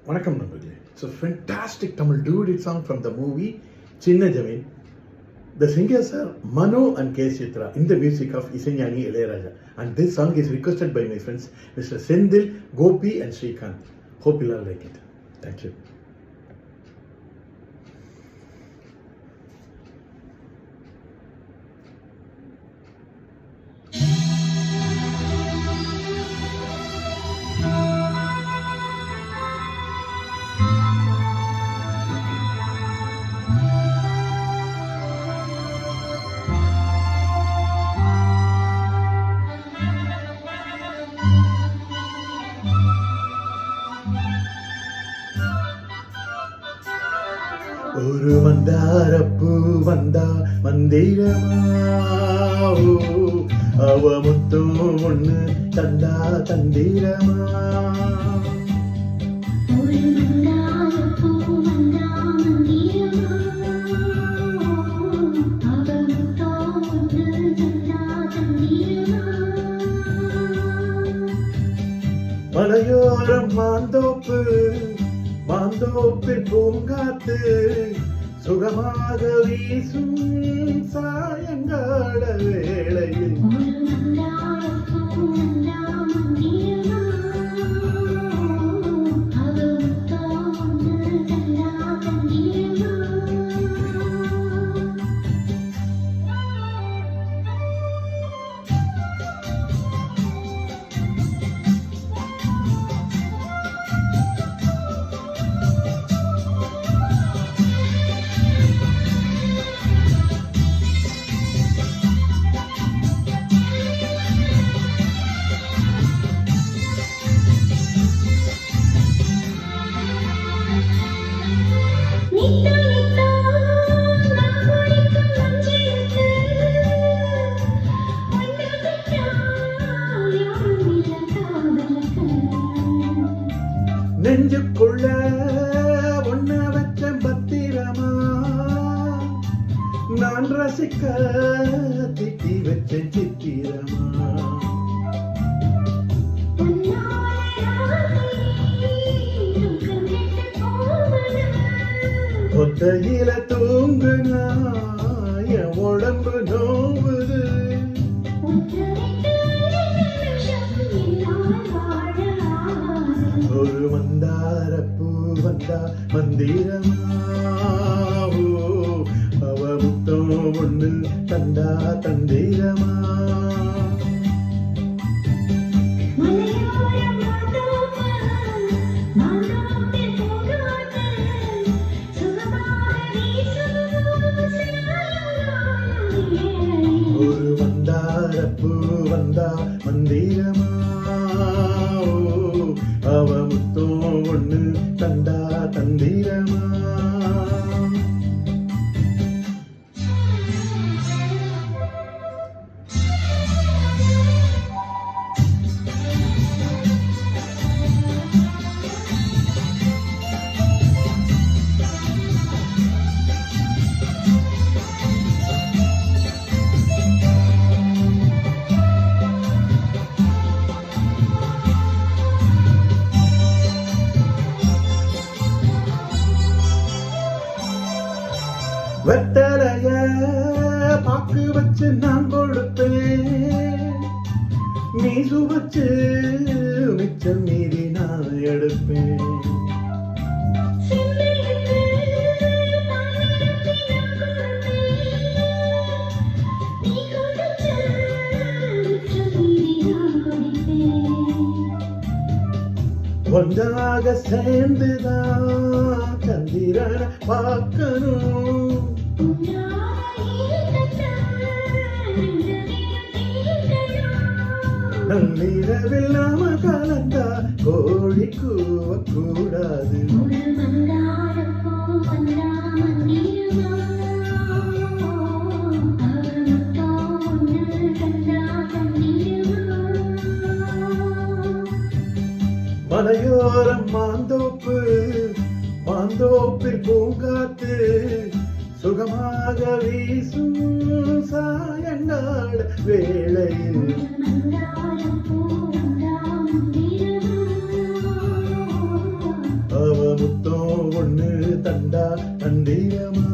வணக்கம் நண்பர்களே. It's a fantastic Tamil duet song from the movie Chinna Jamin. The singers are Mano and K. Chitra in the music of Isaignani Ilayaraja. And this song is requested by my friends Mr. Sendil, Gopi and Srikanth. Hope you all like it. Thank you. ஒரு மந்தாரப்பூ வந்தா மந்திரமா, அவ முத்தும் ஒண்ணு தந்தா தந்திரமா. மலையோரம் மாந்தோப்பு, மாந்தோப்பில் பூங்காத்து சுகமாக வீசும் சாயங்கால வேளையில் நெஞ்சுக்குள்ள ஒன்ன வச்ச பத்திரமா, நான் ரசிக்க திட்டி வச்ச சித்திரமா. ஒத்தையில தூங்குனா என் உடம்பு நோவுது. ஒரு மந்தாரப்பூ வந்தா மந்திரமா, அவ முத்தம் ஒண்ணு தந்தா தந்திரமா. ஒரு மந்தாரப்பூ வந்தா மந்திரமா, அவ முத்தம் ஒண்ணு தந்தா தந்திரமா. வெத்தலைய பாக்கு வச்சு நான் கொடுப்பேன், நீ சுவச்சு மிச்சம் மீறி நான் எடுப்பேன். ஒன்றாக சேர்ந்துதான் சந்திரனை பார்க்கணும், நள்ளிரவில் நாம கலந்தா கோழி கூவக்கூடாது. மலையோரம் மாந்தோப்பு, மாந்தோப்பில் பூங்காத்து சுகமாக வீசும் சாயங்கால வேளையில் அவ முத்தம் ஒண்ணு தந்தா தந்திரமா